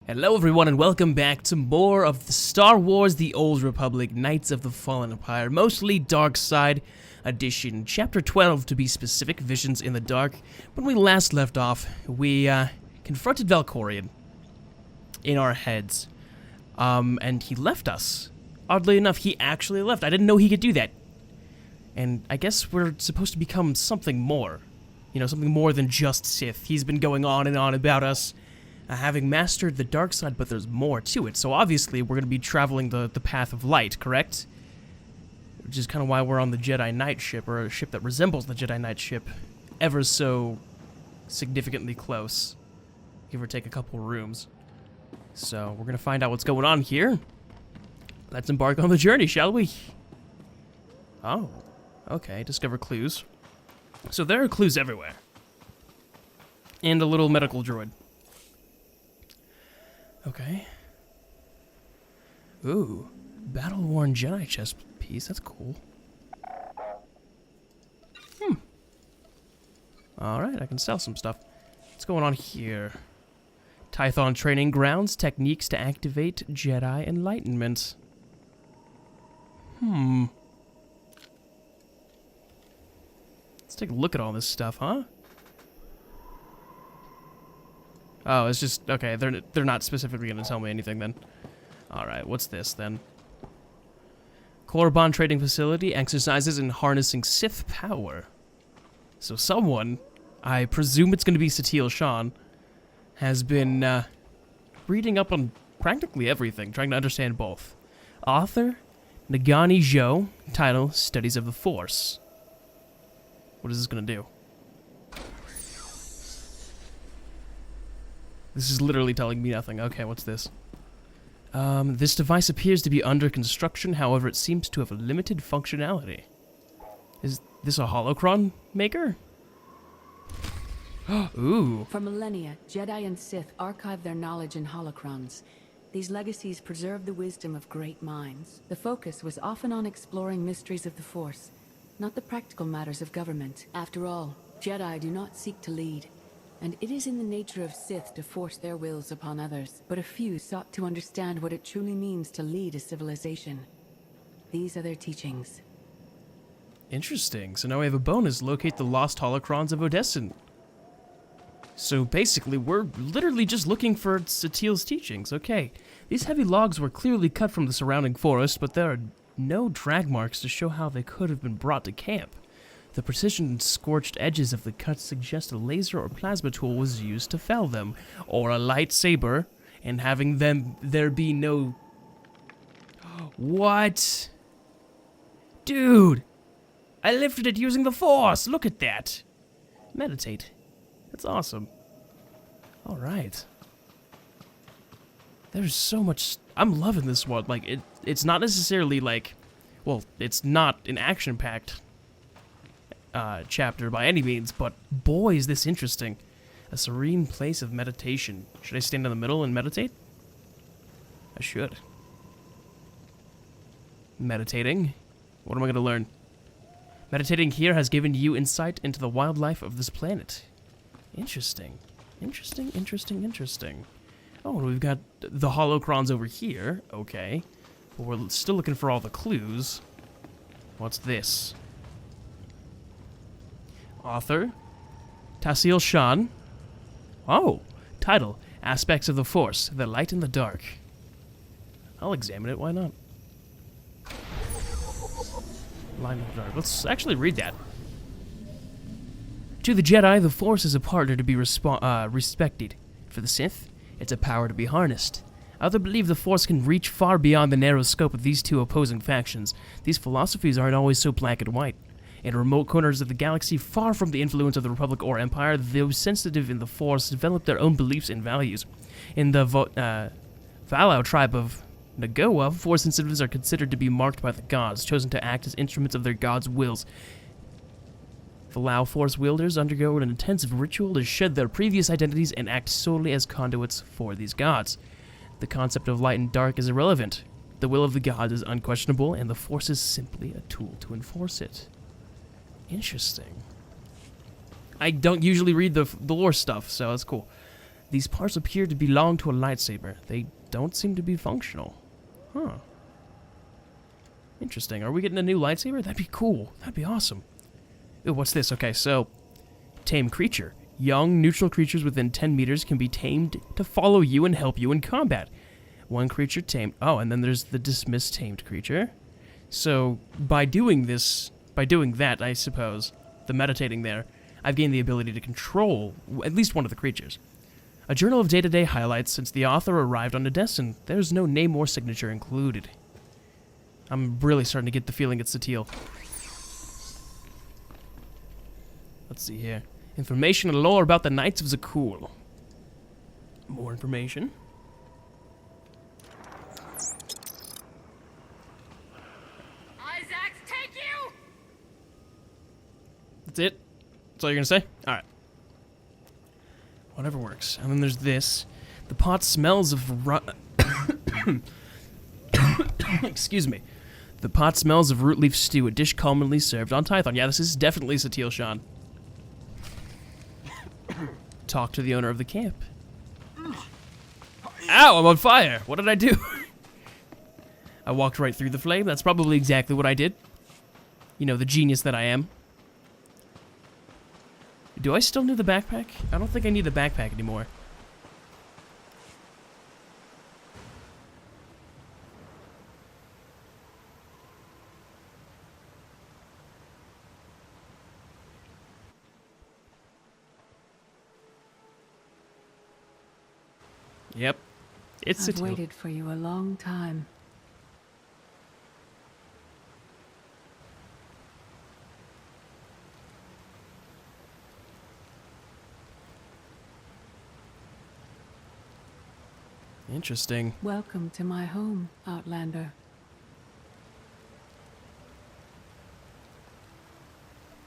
Hello everyone and welcome back to more of the Star Wars The Old Republic Knights of the Fallen Empire, mostly Dark Side Edition, Chapter 12 to be specific, Visions in the Dark. When we last left off, we confronted Valkorion in our heads, and he left us. Oddly enough, he actually left. I didn't know he could do that. And I guess we're supposed to become something more. You know, something more than just Sith. He's been going on and on about us. Having mastered the dark side, but there's more to it. So obviously, we're going to be traveling the path of light, correct? Which is kind of why we're on the Jedi Knight ship, or a ship that resembles the Jedi Knight ship, ever so significantly close. Give or take a couple rooms. So, we're going to find out what's going on here. Let's embark on the journey, shall we? Oh, okay, discover clues. So there are clues everywhere. And a little medical droid. Okay. Ooh, battle-worn Jedi chest piece. That's cool. Alright, I can sell some stuff. What's going on here? Tython training grounds, techniques to activate Jedi enlightenment. Let's take a look at all this stuff, huh? Oh, it's just, okay, they're not specifically going to tell me anything then. Alright, what's this then? Korriban Trading Facility exercises in harnessing Sith power. So someone, I presume it's going to be Satil Shan, has been reading up on practically everything, trying to understand both. Author, Nagani Zhou, title, Studies of the Force. What is this going to do? This is literally telling me nothing. Okay, what's this? This device appears to be under construction, however it seems to have a limited functionality. Is this a holocron maker? Ooh. For millennia, Jedi and Sith archived their knowledge in holocrons. These legacies preserve the wisdom of great minds. The focus was often on exploring mysteries of the Force, not the practical matters of government. After all, Jedi do not seek to lead. And it is in the nature of Sith to force their wills upon others, but a few sought to understand what it truly means to lead a civilization. These are their teachings. Interesting. So now we have a bonus. Locate the lost holocrons of Odessen. So basically, we're literally just looking for Satil's teachings. Okay. These heavy logs were clearly cut from the surrounding forest, but there are no drag marks to show how they could have been brought to camp. The precision and scorched edges of the cuts suggest a laser or plasma tool was used to fell them, or a lightsaber, and having there be no... What? Dude! I lifted it using the Force! Look at that! Meditate. That's awesome. Alright. There's so much... I'm loving this one. Like, it's not necessarily like... Well, it's not an action-packed chapter by any means, but boy is this interesting. A serene place of meditation. Should I stand in the middle and meditate? I should. Meditating? What am I going to learn? Meditating here has given you insight into the wildlife of this planet. Interesting. Interesting, interesting, interesting. Oh, we've got the holocrons over here. Okay. But we're still looking for all the clues. What's this? Author, Tasil Shan. Oh, title, Aspects of the Force, the Light and the Dark. I'll examine it, why not? Light and the Dark. Let's actually read that. To the Jedi, the Force is a partner to be respected. For the Sith, it's a power to be harnessed. Others believe the Force can reach far beyond the narrow scope of these two opposing factions. These philosophies aren't always so black and white. In remote corners of the galaxy, far from the influence of the Republic or Empire, those sensitive in the Force develop their own beliefs and values. In the Valau tribe of Nagoa, Force sensitives are considered to be marked by the gods, chosen to act as instruments of their gods' wills. Valau Force wielders undergo an intensive ritual to shed their previous identities and act solely as conduits for these gods. The concept of light and dark is irrelevant. The will of the gods is unquestionable, and the Force is simply a tool to enforce it. Interesting. I don't usually read the lore stuff, so that's cool. These parts appear to belong to a lightsaber. They don't seem to be functional. Huh. Interesting. Are we getting a new lightsaber? That'd be cool. That'd be awesome. Ooh, what's this? Okay, so... Tame creature. Young, neutral creatures within 10 meters can be tamed to follow you and help you in combat. One creature tamed. Oh, and then there's the dismissed tamed creature. So, by doing that, I suppose, the meditating there, I've gained the ability to control at least one of the creatures. A journal of day-to-day highlights since the author arrived on Odessen. There's no name or signature included. I'm really starting to get the feeling it's Satil. Let's see here. Information and lore about the Knights of Zakuul. More information. Isaacs, take you! That's it? That's all you're gonna say? Alright. Whatever works. And then there's this. The pot smells of excuse me. The pot smells of root leaf stew, a dish commonly served on Tython. Yeah, this is definitely Satil Shan. Talk to the owner of the camp. Ow, I'm on fire! What did I do? I walked right through the flame. That's probably exactly what I did. You know, the genius that I am. Do I still need the backpack? I don't think I need the backpack anymore. Yep. It's I've Satil. waited for you a long time. Interesting. Welcome to my home, Outlander.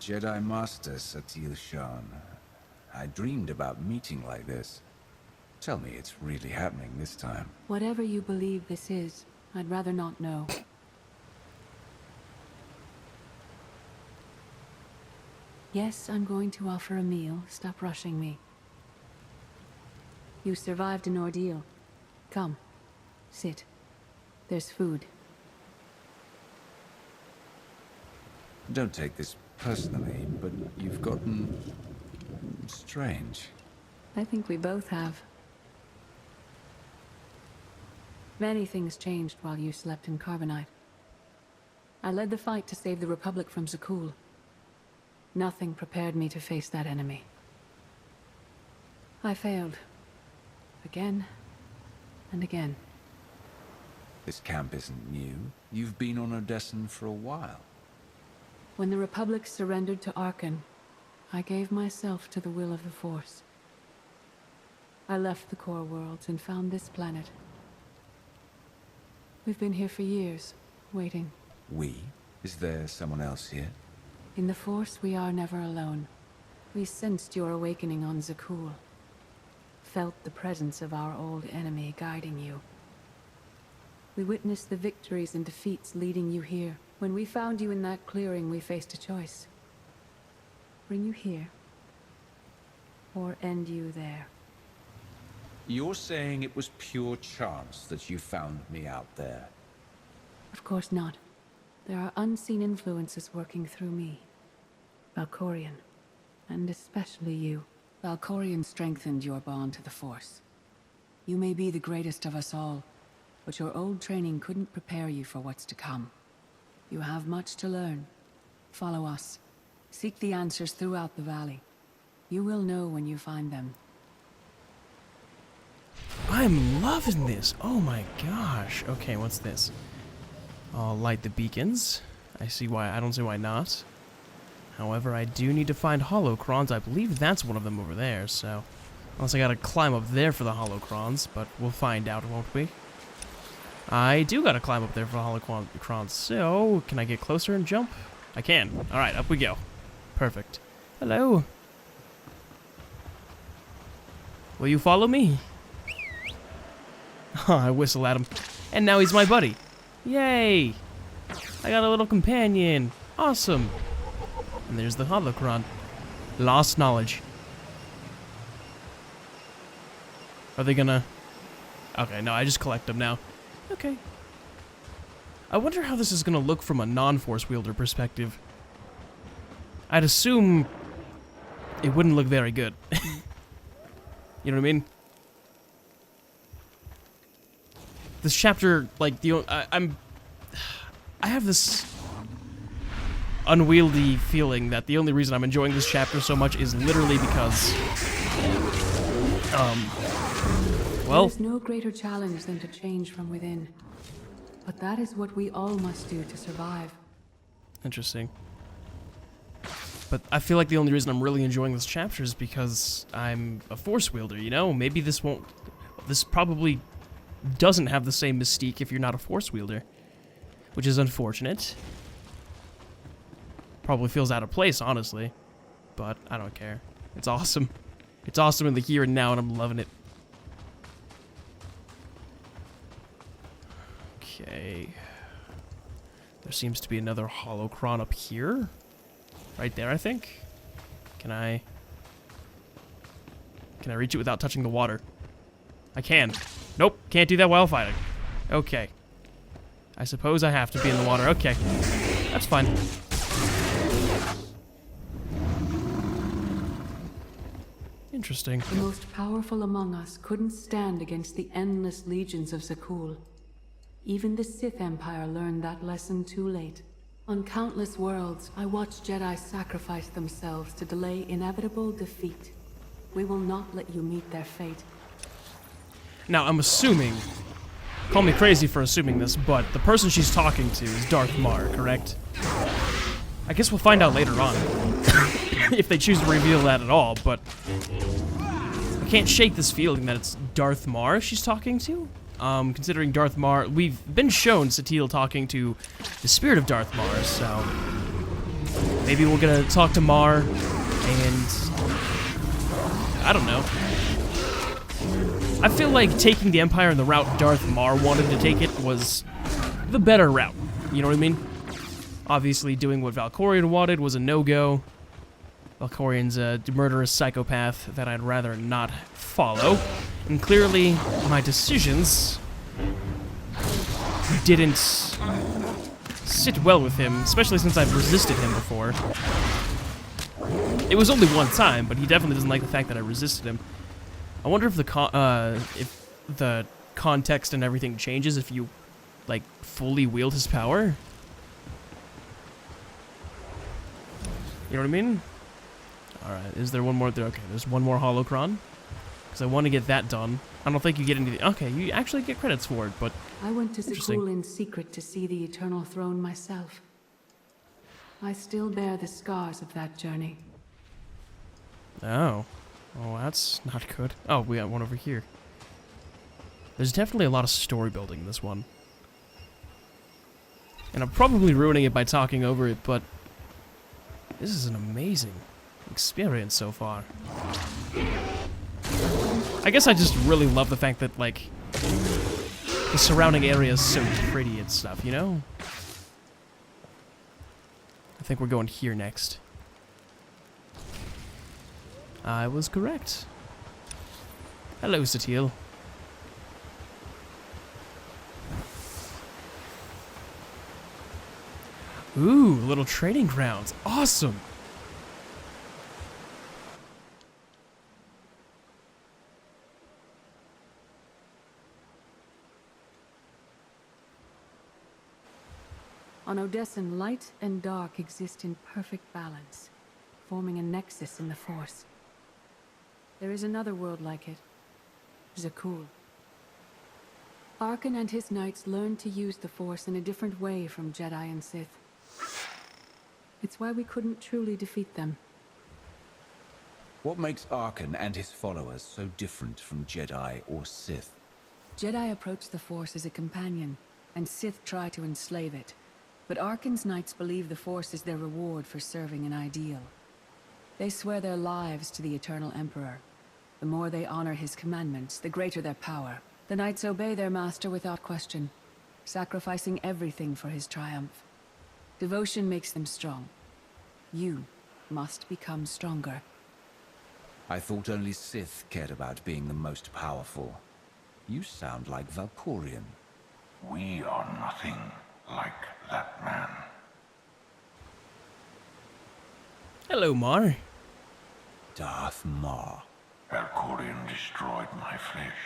Jedi Master Satil Shan. I dreamed about meeting like this. Tell me it's really happening this time. Whatever you believe this is, I'd rather not know. Yes, I'm going to offer a meal. Stop rushing me. You survived an ordeal. Come, sit. There's food. Don't take this personally, but you've gotten strange. I think we both have. Many things changed while you slept in Carbonite. I led the fight to save the Republic from Zakuul. Nothing prepared me to face that enemy. I failed. Again and again. This camp isn't new. You've been on Odessen for a while. When the Republic surrendered to Arkan, I gave myself to the will of the Force. I left the core worlds and found this planet. We've been here for years, waiting. We? Is there someone else here? In the Force, we are never alone. We sensed your awakening on Zakuul. Felt the presence of our old enemy guiding you. We witnessed the victories and defeats leading you here. When we found you in that clearing, we faced a choice. Bring you here, or end you there. You're saying it was pure chance that you found me out there? Of course not. There are unseen influences working through me. Valkorion, and especially you. Valkorion strengthened your bond to the Force. You may be the greatest of us all, but your old training couldn't prepare you for what's to come. You have much to learn. Follow us. Seek the answers throughout the valley. You will know when you find them. I'm loving this. Oh my gosh. Okay, what's this? I'll light the beacons. I don't see why not. However, I do need to find holocrons. I believe that's one of them over there, so... Unless I gotta climb up there for the holocrons, but we'll find out, won't we? I do gotta climb up there for holocrons, so... Can I get closer and jump? I can. Alright, up we go. Perfect. Hello. Will you follow me? I whistle at him. And now he's my buddy. Yay! I got a little companion. Awesome. And there's the holocron. Lost knowledge. Are they gonna... Okay, no, I just collect them now. Okay. I wonder how this is gonna look from a non-force wielder perspective. I'd assume it wouldn't look very good. You know what I mean? This chapter, like, I have this unwieldy feeling that the only reason I'm enjoying this chapter so much is literally because, well... There's no greater challenge than to change from within. But that is what we all must do to survive. Interesting. But I feel like the only reason I'm really enjoying this chapter is because I'm a force wielder, you know? Maybe this won't... This probably doesn't have the same mystique if you're not a force wielder. Which is unfortunate. Probably feels out of place, honestly. But I don't care. It's awesome. It's awesome in the here and now, and I'm loving it. Okay. There seems to be another holocron up here. Right there, I think. Can I reach it without touching the water? I can. Nope, can't do that while fighting. Okay. I suppose I have to be in the water. Okay. That's fine. Interesting. The most powerful among us couldn't stand against the endless legions of Satil. Even the Sith Empire learned that lesson too late. On countless worlds, I watched Jedi sacrifice themselves to delay inevitable defeat. We will not let you meet their fate. Now, I'm assuming... Call me crazy for assuming this, but the person she's talking to is Darth Mar, correct? I guess we'll find out later on. If they choose to reveal that at all, but... I can't shake this feeling that it's Darth Mar she's talking to. Considering Darth Mar... We've been shown Satil talking to the spirit of Darth Mar, so... Maybe we're gonna talk to Mar, and... I don't know. I feel like taking the Empire in the route Darth Mar wanted to take it was the better route. You know what I mean? Obviously, doing what Valkorion wanted was a no-go. Valkorion's a murderous psychopath that I'd rather not follow. And clearly, my decisions didn't sit well with him, especially since I've resisted him before. It was only one time, but he definitely doesn't like the fact that I resisted him. I wonder if the context and everything changes if you, like, fully wield his power. You know what I mean? Alright, is there one more there? Okay, there's one more holocron. Because I want to get that done. I don't think you get any... Okay, you actually get credits for it, but... I went to Satil in secret to see the Eternal Throne myself. I still bear the scars of that journey. Oh. Oh, that's not good. Oh, we got one over here. There's definitely a lot of story building in this one. And I'm probably ruining it by talking over it, but... This is an amazing experience so far. I guess I just really love the fact that, like, the surrounding area is so pretty and stuff, you know? I think we're going here next. I was correct. Hello, Satil. Ooh, little trading grounds. Awesome! On Odessen, light and dark exist in perfect balance, forming a nexus in the Force. There is another world like it, Zakuul. Arkan and his knights learned to use the Force in a different way from Jedi and Sith. It's why we couldn't truly defeat them. What makes Arkan and his followers so different from Jedi or Sith? Jedi approach the Force as a companion, and Sith try to enslave it. But Arkan's knights believe the Force is their reward for serving an ideal. They swear their lives to the Eternal Emperor. The more they honor his commandments, the greater their power. The knights obey their master without question, sacrificing everything for his triumph. Devotion makes them strong. You must become stronger. I thought only Sith cared about being the most powerful. You sound like Valkorian. We are nothing like that man. Hello, Mar. Darth Maul. Valkorion destroyed my flesh,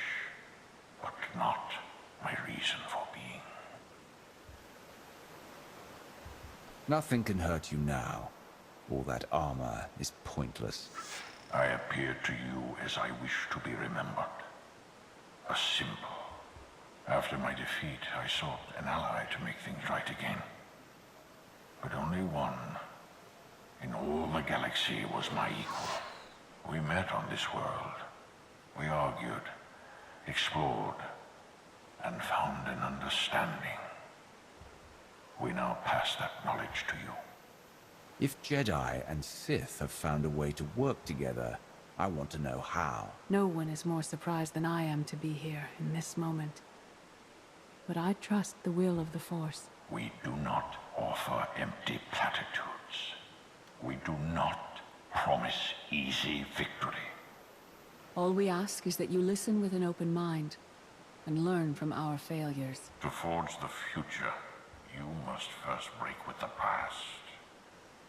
but not my reason for being. Nothing can hurt you now. All that armor is pointless. I appear to you as I wish to be remembered. A symbol. After my defeat, I sought an ally to make things right again. But only one in all the galaxy was my equal. We met on this world. We argued, explored, and found an understanding. We now pass that knowledge to you. If Jedi and Sith have found a way to work together, I want to know how. No one is more surprised than I am to be here in this moment. But I trust the will of the Force. We do not offer empty platitudes. We do not promise easy victory. All we ask is that you listen with an open mind and learn from our failures. To forge the future, you must first break with the past.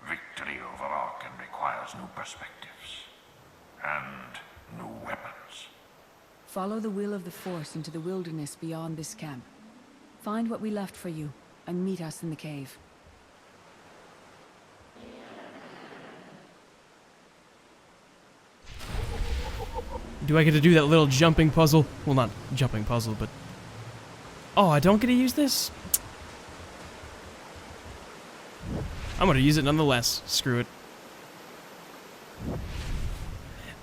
Victory over Arkan requires new perspectives and new weapons. Follow the will of the Force into the wilderness beyond this camp. Find what we left for you and meet us in the cave. Do I get to do that little jumping puzzle? Well, not jumping puzzle, but... Oh, I don't get to use this? I'm gonna use it nonetheless. Screw it.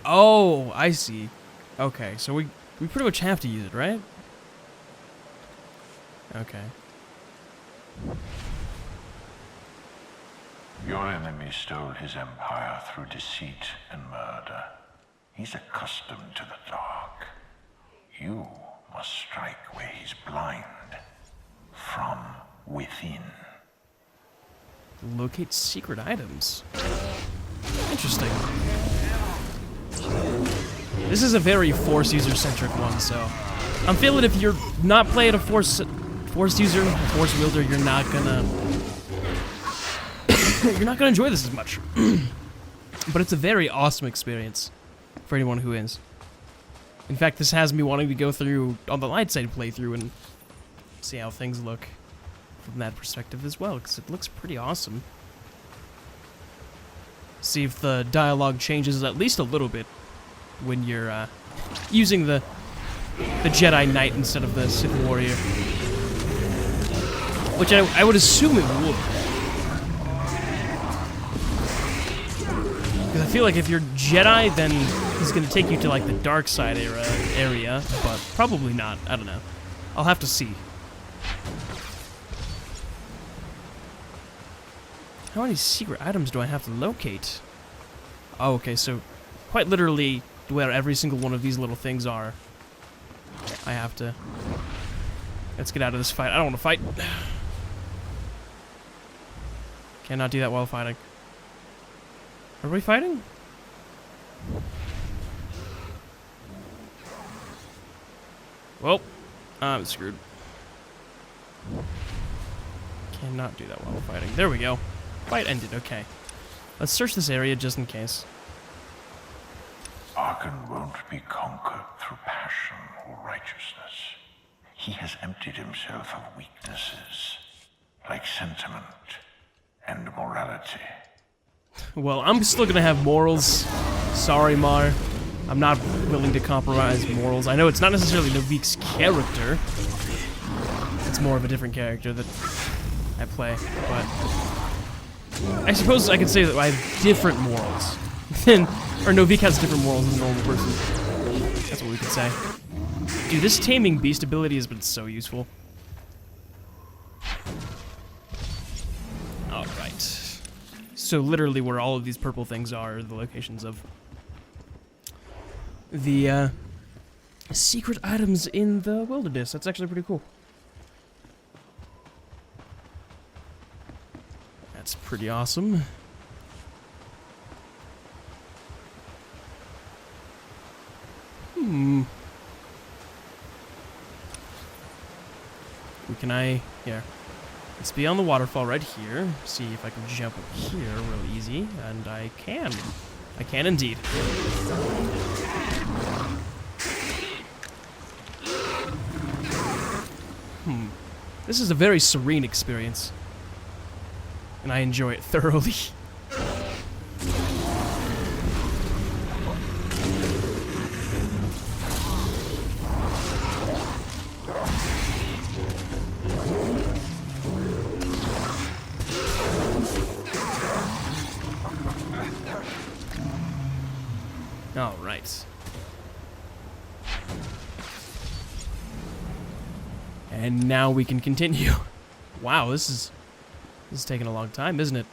Oh, I see. Okay, so we pretty much have to use it, right? Okay. Your enemy stole his empire through deceit and murder. He's accustomed to the dark. You must strike where he's blind. From within. Locate secret items. Interesting. This is a very Force user-centric one, so... I'm feeling if you're not playing a Force user, a Force wielder, you're not gonna... you're not gonna enjoy this as much. But it's a very awesome experience for anyone who is. In fact, this has me wanting to go through on the light side playthrough and see how things look from that perspective as well, because it looks pretty awesome. See if the dialogue changes at least a little bit when you're using the Jedi Knight instead of the Sith Warrior. Which I would assume it would. Because I feel like if you're Jedi, then he's going to take you to like the dark side area, but probably not. I don't know. I'll have to see. How many secret items do I have to locate? Oh, okay, so quite literally where every single one of these little things are, I have to... Let's get out of this fight. I don't want to fight. Cannot do that while fighting. Are we fighting? Well, I'm screwed. Cannot do that while fighting. There we go. Fight ended, okay. Let's search this area just in case. Arkan won't be conquered through passion or righteousness. He has emptied himself of weaknesses, like sentiment and morality. Well, I'm still gonna have morals. Sorry, Mar. I'm not willing to compromise morals. I know it's not necessarily Noviek's character. It's more of a different character that I play, but... I suppose I could say that I have different morals or Noviek has different morals than a normal person. That's what we could say. Dude, this taming beast ability has been so useful. Alright. So literally where all of these purple things are the locations of the secret items in the wilderness. That's actually pretty cool. That's pretty awesome. Can I... Here. Let's be on the waterfall right here. See if I can jump up here real easy. And I can. I can indeed. This is a very serene experience. And I enjoy it thoroughly. All right. And now we can continue. Wow, this is taking a long time, isn't it?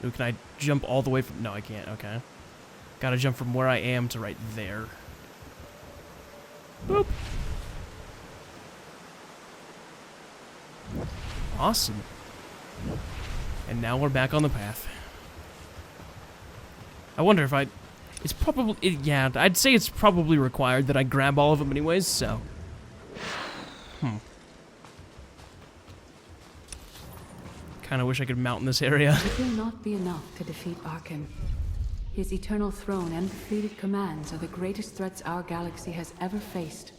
Ooh, can I jump all the way from... No, I can't. Okay. Gotta jump from where I am to right there. Boop. Awesome. And now we're back on the path. I wonder if it's probably... yeah, I'd say it's probably required that I grab all of them anyways, so... Kinda wish I could mount in this area. It will not be enough to defeat Arkan. His eternal throne and defeated commands are the greatest threats our galaxy has ever faced.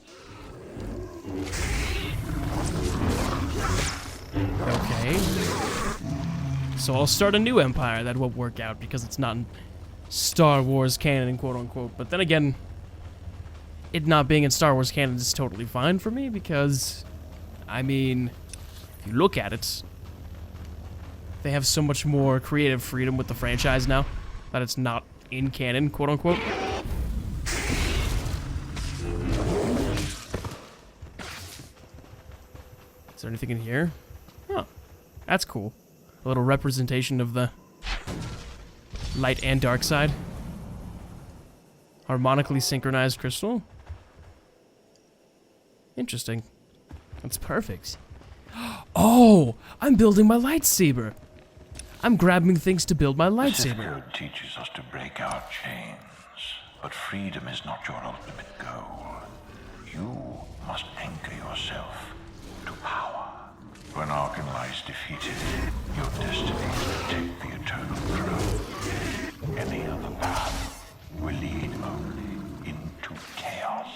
Okay. So I'll start a new empire. That won't work out because it's not in Star Wars canon, quote unquote. But then again, it not being in Star Wars canon is totally fine for me because, I mean, if you look at it, they have so much more creative freedom with the franchise now that it's not in canon, quote unquote. Is there anything in here? Oh, that's cool. A little representation of the light and dark side. Harmonically synchronized crystal. Interesting. That's perfect. Oh, I'm building my lightsaber. I'm grabbing things to build my lightsaber. Code teaches us to break our chains, but freedom is not your ultimate goal. You must anchor yourself to power. When Arkan lies defeated, your destiny is to take the eternal throne. Any other path will lead only into chaos.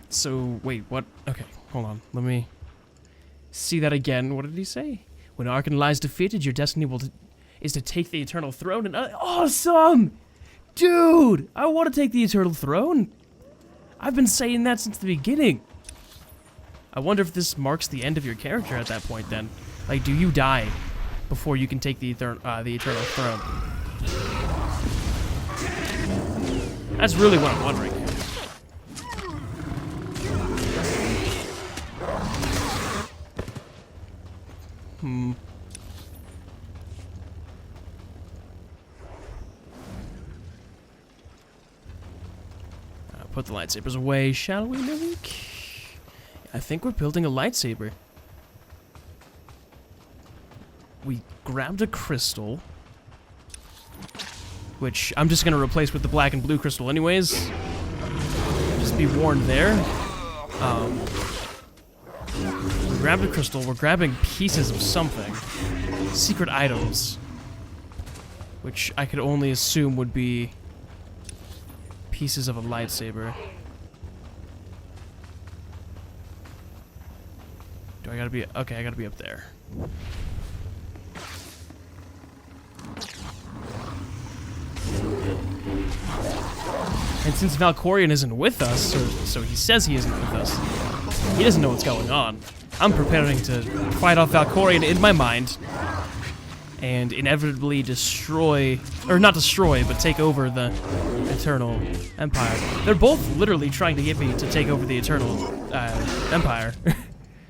So, wait, what? Okay, hold on. Let me see that again. What did he say? When Arkan lies defeated, your destiny is to take the eternal throne. And awesome! Dude, I want to take the eternal throne. I've been saying that since the beginning. I wonder if this marks the end of your character at that point then. Like, do you die before you can take the eternal throne? That's really what I'm wondering. Put the lightsabers away, shall we, Noviek? I think we're building a lightsaber. We grabbed a crystal, which I'm just gonna replace with the black and blue crystal anyways. Just be warned there. We grabbed a crystal, we're grabbing pieces of something. Secret items. Which I could only assume would be pieces of a lightsaber. Do I gotta be... Okay, I gotta be up there. And since Valkorion isn't with us, or so he says he isn't with us, he doesn't know what's going on. I'm preparing to fight off Valkorion in my mind and inevitably destroy, or not destroy, but take over the Eternal Empire. They're both literally trying to get me to take over the Eternal Empire.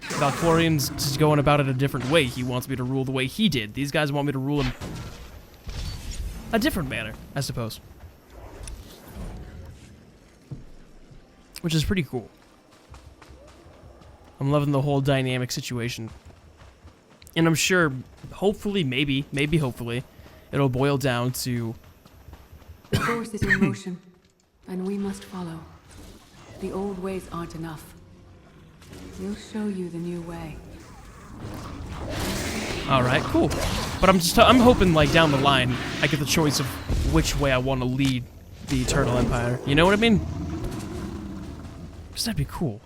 Valkorion's just going about it a different way. He wants me to rule the way he did. These guys want me to rule him a different manner, I suppose. Which is pretty cool. I'm loving the whole dynamic situation. And I'm sure, hopefully, maybe hopefully, it'll boil down to... The force is in motion, and we must follow. The old ways aren't enough. We'll show you the new way. All right, cool. But I'm hoping like down the line I get the choice of which way I want to lead the Eternal Empire. You know what I mean? Because that'd be cool.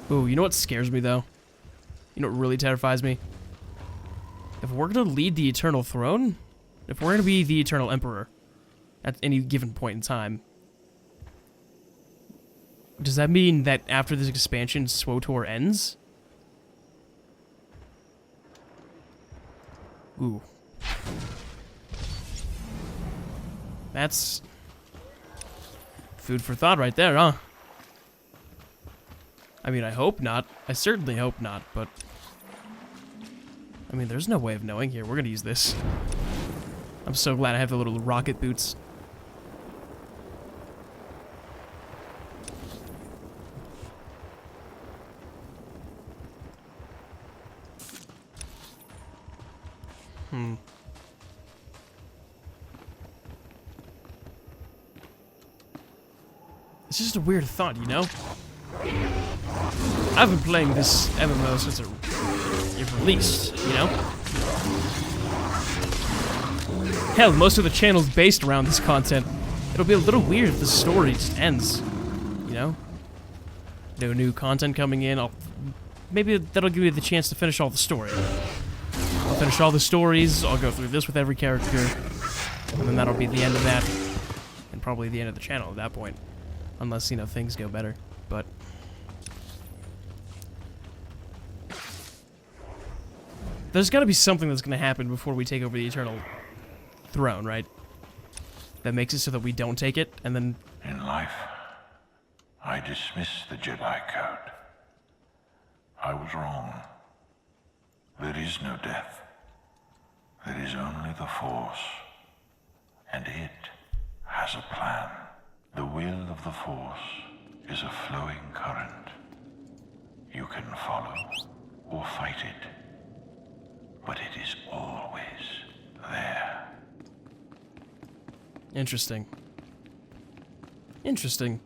Ooh, you know what scares me though? You know what really terrifies me? If we're gonna lead the Eternal Throne, if we're gonna be the Eternal Emperor at any given point in time, does that mean that after this expansion, SWTOR ends? Ooh. That's food for thought right there, huh? I mean, I hope not. I certainly hope not, but... I mean, there's no way of knowing here. We're gonna use this. I'm so glad I have the little rocket boots. It's just a weird thought, you know? I've been playing this MMO since it released, you know? Hell, most of the channel's based around this content. It'll be a little weird if the story just ends, you know? No new content coming in, maybe that'll give me the chance to finish all the story. I'll finish all the stories, I'll go through this with every character, and then that'll be the end of that, and probably the end of the channel at that point. Unless, you know, things go better, but... There's gotta be something that's gonna happen before we take over the Eternal Throne, right? That makes it so that we don't take it, and then... In life, I dismiss the Jedi Code. I was wrong. There is no death. There is only the Force. And it has a plan. The will of the Force is a flowing current. You can follow or fight it, but it is always there. Interesting. Interesting.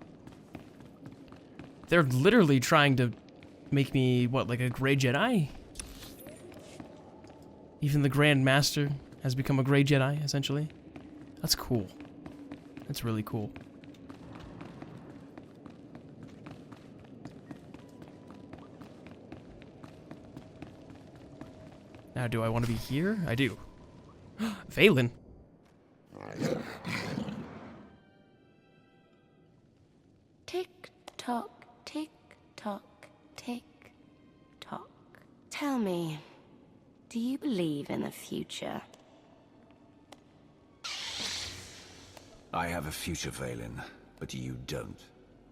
They're literally trying to make me, what, like a Grey Jedi? Even the Grand Master has become a Grey Jedi, essentially. That's cool. That's really cool. Now, do I want to be here? I do. Valen. Tick tock, tick tock, tick tock. Tell me, do you believe in the future? I have a future, Valen, but you don't.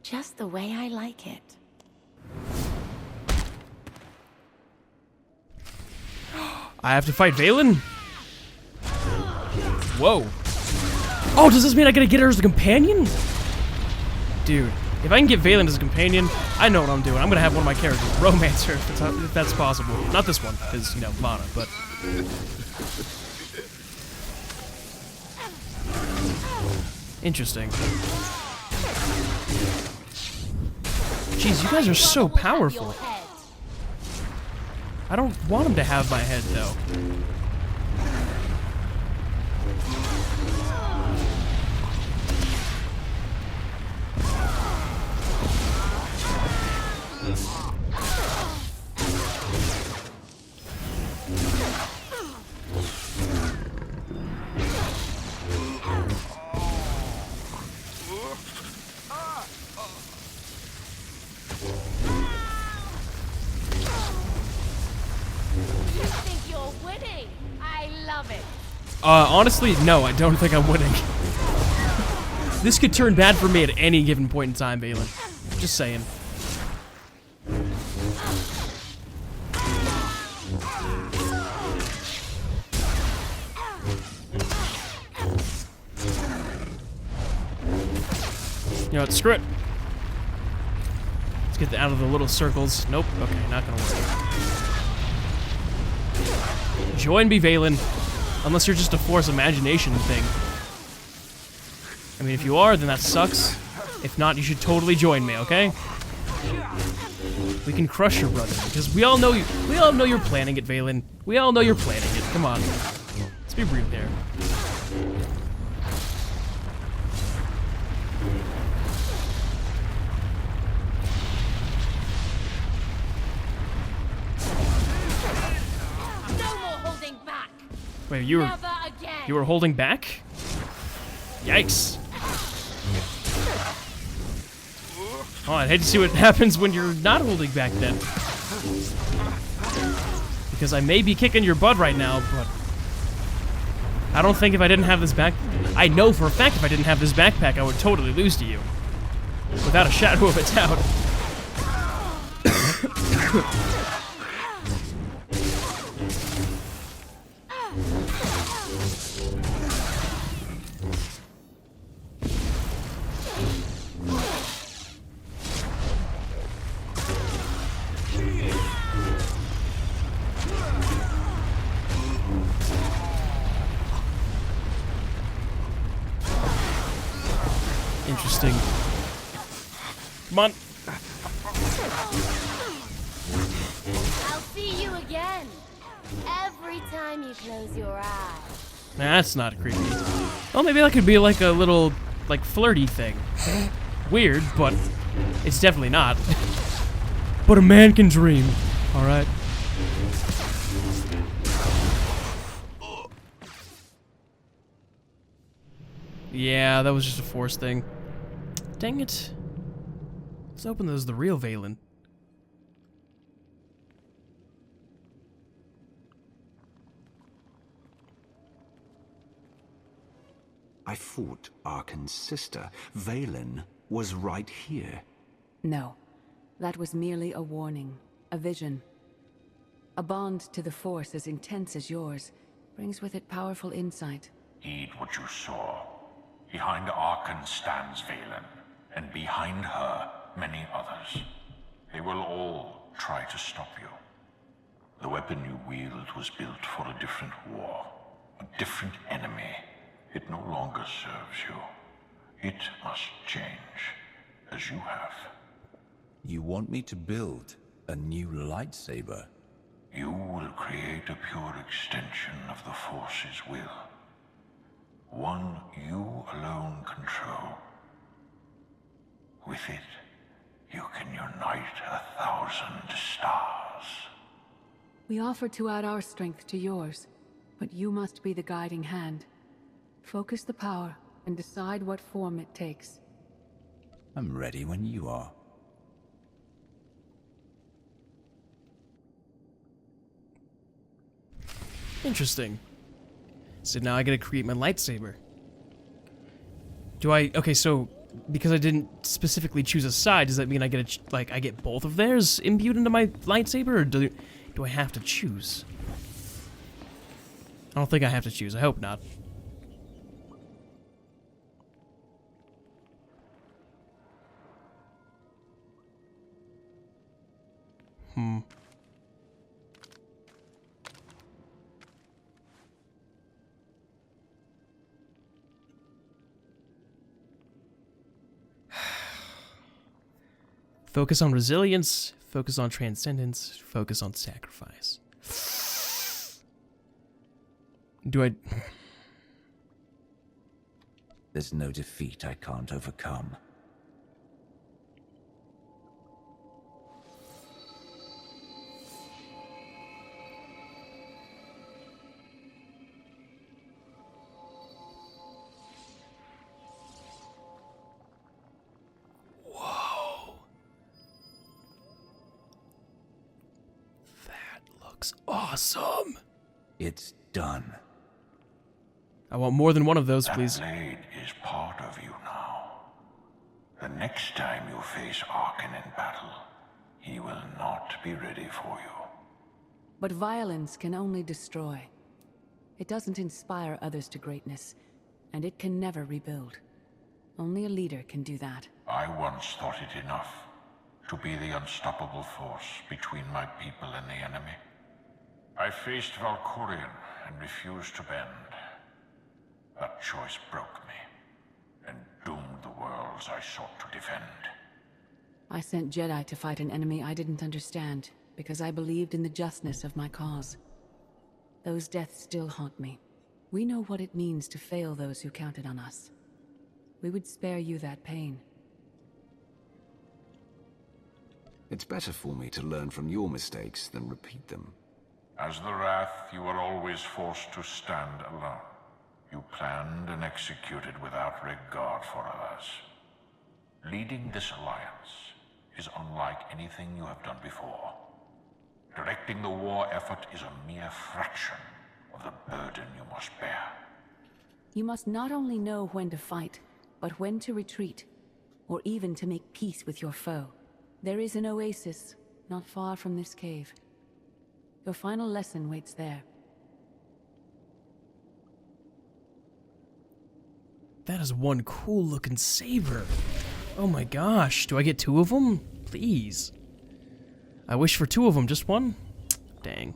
Just the way I like it. I have to fight Valen? Whoa. Oh, does this mean I gotta get her as a companion? Dude, if I can get Valen as a companion, I know what I'm doing. I'm gonna have one of my characters romance her if that's possible. Not this one, because, you know, Mana, but... Interesting. Jeez, you guys are so powerful. I don't want him to have my head, though. Honestly, no, I don't think I'm winning. This could turn bad for me at any given point in time, Valen. Just saying. You know what, screw it. Let's get out of the little circles. Nope, okay, not gonna work. Join me, Valen. Unless you're just a Force imagination thing. I mean, if you are, then that sucks. If not, you should totally join me, okay? We can crush your brother, because we all know you're planning it, Valen. We all know you're planning it. Come on. Let's be real here. No more holding back. Wait, Never again. you were holding back? Yikes. Oh, I'd hate to see what happens when you're not holding back then. Because I may be kicking your butt right now, but I don't think if I didn't have this I know for a fact if I didn't have this backpack, I would totally lose to you. Without a shadow of a doubt. Interesting. Come on. I'll see you again. Every time you close your eyes. Nah, that's not creepy. Well, maybe that could be like a little, like, flirty thing. Weird, but it's definitely not. But a man can dream, alright? Yeah, that was just a force thing. Dang it. Let's open those the real Valen. I fought Arkan's sister. Valen was right here. No, that was merely a warning, a vision. A bond to the Force as intense as yours brings with it powerful insight. Heed what you saw. Behind Arkan stands Valen, and behind her, many others. They will all try to stop you. The weapon you wield was built for a different war, a different enemy. It no longer serves you. It must change, as you have. You want me to build a new lightsaber? You will create a pure extension of the Force's will. One you alone control. With it, you can unite 1,000 stars. We offer to add our strength to yours, but you must be the guiding hand. Focus the power and decide what form it takes. I'm ready when you are. Interesting. So now I gotta create my lightsaber. Okay, so because I didn't specifically choose a side, does that mean I get I get both of theirs imbued into my lightsaber, or do I have to choose? I don't think I have to choose. I hope not. Focus on resilience, focus on transcendence, focus on sacrifice. There's no defeat I can't overcome. Awesome. It's done. I want more than one of those, please. That blade is part of you now. The next time you face Arkan in battle, he will not be ready for you. But violence can only destroy. It doesn't inspire others to greatness, and it can never rebuild. Only a leader can do that. I once thought it enough to be the unstoppable force between my people and the enemy. I faced Valkyrian and refused to bend. That choice broke me and doomed the world worlds I sought to defend. I sent Jedi to fight an enemy I didn't understand, because I believed in the justness of my cause. Those deaths still haunt me. We know what it means to fail those who counted on us. We would spare you that pain. It's better for me to learn from your mistakes than repeat them. As the Wrath, you were always forced to stand alone. You planned and executed without regard for others. Leading this alliance is unlike anything you have done before. Directing the war effort is a mere fraction of the burden you must bear. You must not only know when to fight, but when to retreat, or even to make peace with your foe. There is an oasis not far from this cave. Your final lesson waits there. That is one cool looking saber. Oh my gosh, do I get 2 of them? Please. I wish for 2 of them, just one? Dang.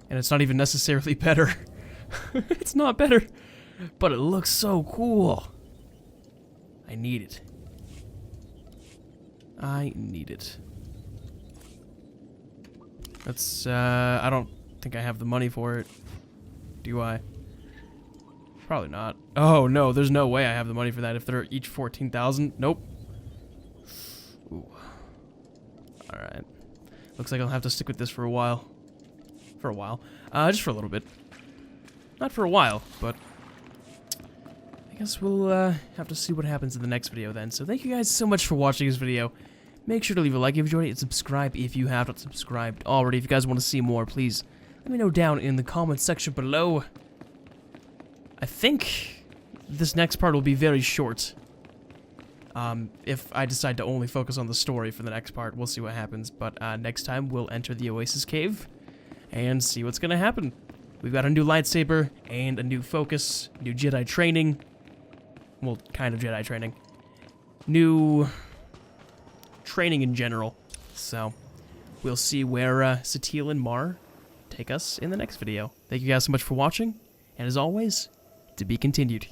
And it's not even necessarily better. It's not better, but it looks so cool. I need it. I need it. That's, I don't think I have the money for it. Do I? Probably not. Oh, no, there's no way I have the money for that if they're each 14,000. Nope. Ooh. Alright. Looks like I'll have to stick with this for a while. For a while. Just for a little bit. Not for a while, but I guess we'll have to see what happens in the next video then. So thank you guys so much for watching this video. Make sure to leave a like if you enjoyed it and subscribe if you have not subscribed already. If you guys want to see more, please let me know down in the comments section below. I think this next part will be very short. If I decide to only focus on the story for the next part, we'll see what happens. But next time, we'll enter the Oasis Cave and see what's going to happen. We've got a new lightsaber and a new focus, new Jedi training. Well, kind of Jedi training. New training in general. So, we'll see where Satil and Mar take us in the next video. Thank you guys so much for watching, and as always, to be continued.